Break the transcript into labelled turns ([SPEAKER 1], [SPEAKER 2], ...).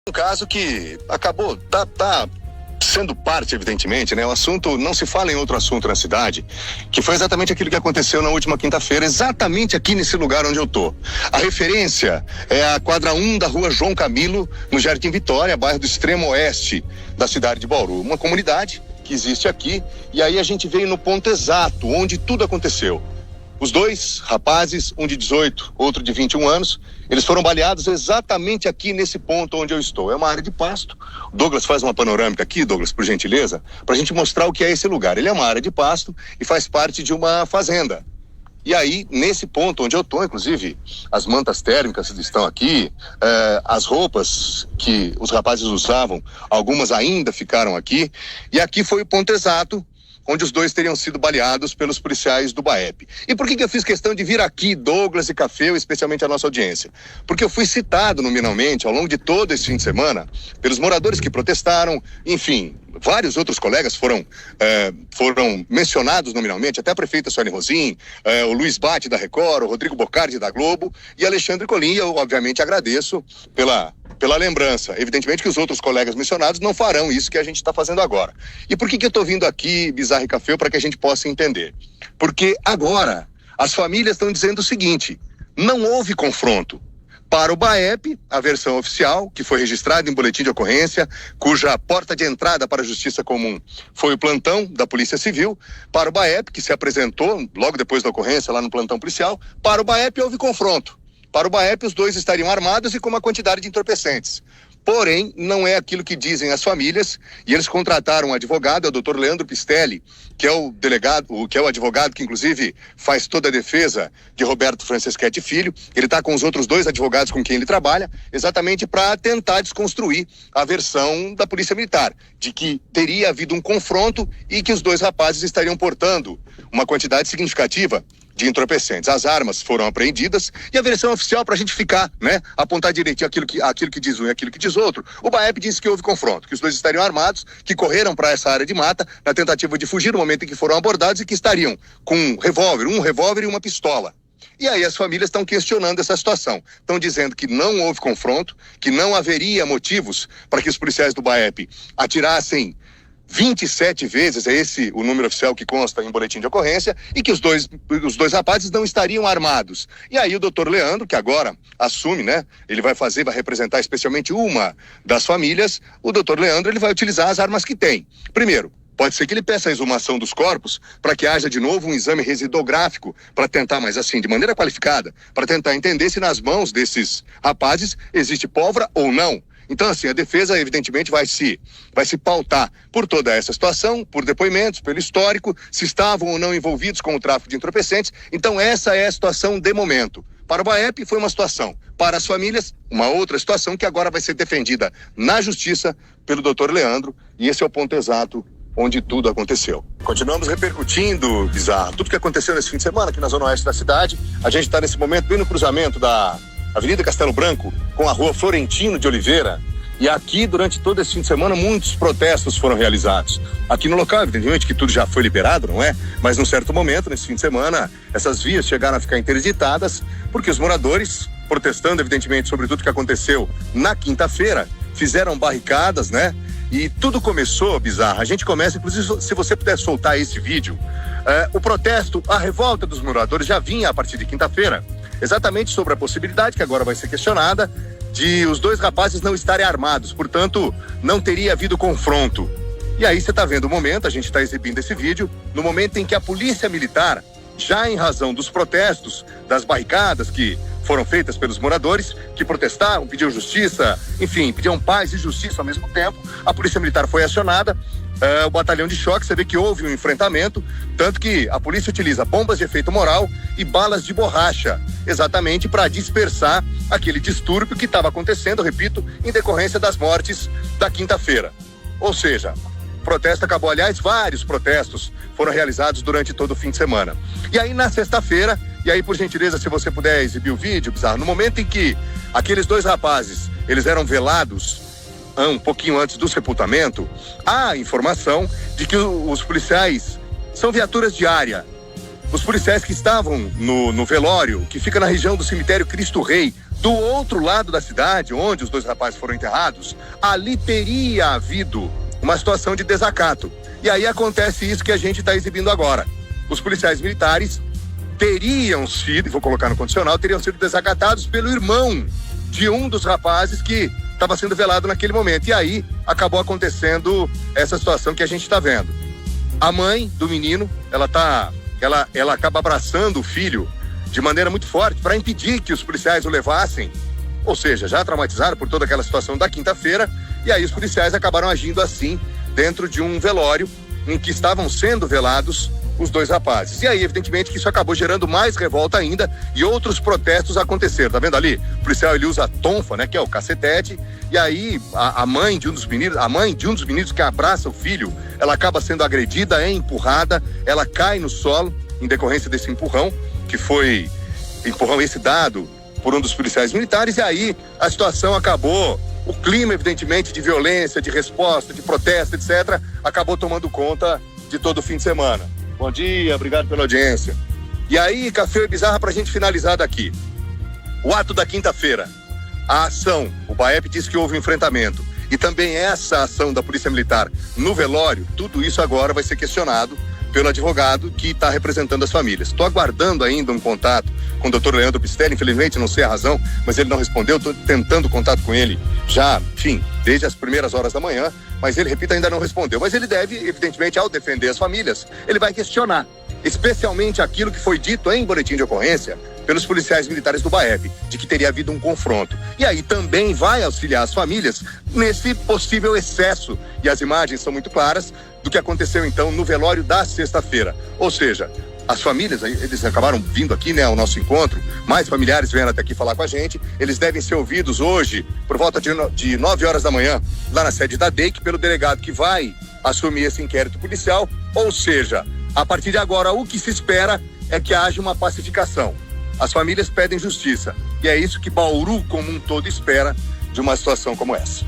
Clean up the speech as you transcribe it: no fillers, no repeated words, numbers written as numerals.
[SPEAKER 1] Um caso que acabou, tá sendo parte, evidentemente, né? O assunto, não se fala em outro assunto na cidade, que foi exatamente aquilo que aconteceu na última quinta-feira, exatamente aqui nesse lugar onde eu tô. A referência é a quadra 1 da rua João Camilo, no Jardim Vitória, bairro do extremo oeste da cidade de Bauru. Uma comunidade que existe aqui, e aí a gente veio no ponto exato, onde tudo aconteceu. Os dois rapazes, um de 18, outro de 21 anos, eles foram baleados exatamente aqui nesse ponto onde eu estou. É uma área de pasto. O Douglas faz uma panorâmica aqui, Douglas, por gentileza, para a gente mostrar o que é esse lugar. Ele é uma área de pasto e faz parte de uma fazenda. E aí, nesse ponto onde eu estou, inclusive, as mantas térmicas estão aqui, as roupas que os rapazes usavam, algumas ainda ficaram aqui. E aqui foi o ponto exato onde os dois teriam sido baleados pelos policiais do BAEP. E por que eu fiz questão de vir aqui, Douglas e Café, especialmente a nossa audiência? Porque eu fui citado nominalmente, ao longo de todo esse fim de semana, pelos moradores que protestaram, enfim, vários outros colegas foram mencionados nominalmente, até a prefeita Sueli Rosim, o Luiz Bate da Record, o Rodrigo Bocardi da Globo e Alexandre Colim. Eu, obviamente, agradeço pela lembrança. Evidentemente que os outros colegas mencionados não farão isso que a gente está fazendo agora. E por que eu estou vindo aqui, Bizarro e Café, para que a gente possa entender? Porque agora as famílias estão dizendo o seguinte: não houve confronto. Para o BAEP, a versão oficial, que foi registrada em boletim de ocorrência, cuja porta de entrada para a Justiça Comum foi o plantão da Polícia Civil. Para o BAEP, que se apresentou logo depois da ocorrência lá no plantão policial, para o BAEP houve confronto. Para o BAEP, os dois estariam armados e com uma quantidade de entorpecentes. Porém, não é aquilo que dizem as famílias, e eles contrataram um advogado, é o Dr. Leandro Pistelli, que é o advogado que, inclusive, faz toda a defesa de Roberto Franceschetti Filho. Ele está com os outros dois advogados com quem ele trabalha, exatamente para tentar desconstruir a versão da Polícia Militar, de que teria havido um confronto e que os dois rapazes estariam portando uma quantidade significativa de entorpecentes. As armas foram apreendidas e a versão oficial, para a gente ficar, apontar direitinho aquilo que diz um e aquilo que diz outro. O BAEP disse que houve confronto, que os dois estariam armados, que correram para essa área de mata na tentativa de fugir no momento em que foram abordados e que estariam com um revólver e uma pistola. E aí as famílias estão questionando essa situação. Estão dizendo que não houve confronto, que não haveria motivos para que os policiais do BAEP atirassem 27 vezes, é esse o número oficial que consta em boletim de ocorrência, e que os dois rapazes não estariam armados. E aí o doutor Leandro, que agora assume, ele vai representar especialmente uma das famílias, o doutor Leandro, ele vai utilizar as armas que tem. Primeiro, pode ser que ele peça a exumação dos corpos para que haja de novo um exame residográfico para tentar, mas assim, de maneira qualificada, para tentar entender se nas mãos desses rapazes existe pólvora ou não. Então, assim, a defesa, evidentemente, vai se pautar por toda essa situação, por depoimentos, pelo histórico, se estavam ou não envolvidos com o tráfico de entorpecentes. Então, essa é a situação de momento. Para o BAEP, foi uma situação. Para as famílias, uma outra situação que agora vai ser defendida na Justiça pelo doutor Leandro. E esse é o ponto exato onde tudo aconteceu. Continuamos repercutindo, Bizarro, tudo que aconteceu nesse fim de semana aqui na zona oeste da cidade. A gente está nesse momento bem no cruzamento da Avenida Castelo Branco com a rua Florentino de Oliveira. E aqui, durante todo esse fim de semana, muitos protestos foram realizados. Aqui no local, evidentemente que tudo já foi liberado, não é? Mas num certo momento, nesse fim de semana, essas vias chegaram a ficar interditadas porque os moradores, protestando, evidentemente, sobre tudo que aconteceu na quinta-feira, fizeram barricadas, E tudo começou, Bizarro. A gente começa, inclusive, se você puder soltar esse vídeo, o protesto, a revolta dos moradores já vinha a partir de quinta-feira, exatamente sobre a possibilidade, que agora vai ser questionada, de os dois rapazes não estarem armados, portanto, não teria havido confronto. E aí você está vendo o momento, a gente está exibindo esse vídeo, no momento em que a polícia militar, já em razão dos protestos, das barricadas que foram feitas pelos moradores, que protestaram, pediam justiça, enfim, pediam paz e justiça ao mesmo tempo, a polícia militar foi acionada, o batalhão de choque, você vê que houve um enfrentamento, tanto que a polícia utiliza bombas de efeito moral e balas de borracha, exatamente para dispersar aquele distúrbio que estava acontecendo, repito, em decorrência das mortes da quinta-feira. Ou seja, o protesto acabou, aliás, vários protestos foram realizados durante todo o fim de semana. E aí na sexta-feira, e aí por gentileza, se você puder exibir o vídeo, Bizarro, no momento em que aqueles dois rapazes, eles eram velados um pouquinho antes do sepultamento, há informação de que os policiais são viaturas de área. Os policiais que estavam no velório, que fica na região do cemitério Cristo Rei, Do outro lado da cidade, onde os 2 rapazes foram enterrados, ali teria havido uma situação de desacato. E aí acontece isso que a gente está exibindo agora. Os policiais militares teriam sido, vou colocar no condicional, teriam sido desacatados pelo irmão de um dos rapazes que estava sendo velado naquele momento. E aí acabou acontecendo essa situação que a gente está vendo. A mãe do menino, ela acaba abraçando o filho de maneira muito forte para impedir que os policiais o levassem, ou seja, já traumatizaram por toda aquela situação da quinta-feira, e aí os policiais acabaram agindo assim dentro de um velório em que estavam sendo velados os 2 rapazes. E aí, evidentemente, que isso acabou gerando mais revolta ainda e outros protestos aconteceram. Tá vendo ali? O policial, ele usa a tonfa, né, que é o cacetete, e aí a mãe de um dos meninos que abraça o filho, ela acaba sendo agredida, é empurrada, ela cai no solo em decorrência desse empurrão, que foi empurrão esse dado por um dos policiais militares, e aí a situação acabou, o clima, evidentemente, de violência, de resposta, de protesto, etc., acabou tomando conta de todo o fim de semana. Bom dia, obrigado pela audiência. E aí, Café e Bizarra, pra gente finalizar daqui. O ato da quinta-feira, a ação, o BAEP diz que houve um enfrentamento, e também essa ação da Polícia Militar no velório, tudo isso agora vai ser questionado pelo advogado que está representando as famílias. Estou aguardando ainda um contato com o Dr. Leandro Pistelli, infelizmente não sei a razão, mas ele não respondeu, estou tentando contato com ele já, enfim, desde as primeiras horas da manhã, mas ele, repito, ainda não respondeu. Mas ele deve, evidentemente, ao defender as famílias, ele vai questionar, especialmente aquilo que foi dito em boletim de ocorrência pelos policiais militares do BAEP, de que teria havido um confronto. E aí também vai auxiliar as famílias nesse possível excesso, e as imagens são muito claras, do que aconteceu então no velório da sexta-feira. Ou seja, as famílias, eles acabaram vindo aqui, né, ao nosso encontro, mais familiares vieram até aqui falar com a gente, eles devem ser ouvidos hoje, por volta de 9 horas da manhã, lá na sede da DEIC, pelo delegado que vai assumir esse inquérito policial. Ou seja, a partir de agora, o que se espera é que haja uma pacificação. As famílias pedem justiça, e é isso que Bauru como um todo espera de uma situação como essa.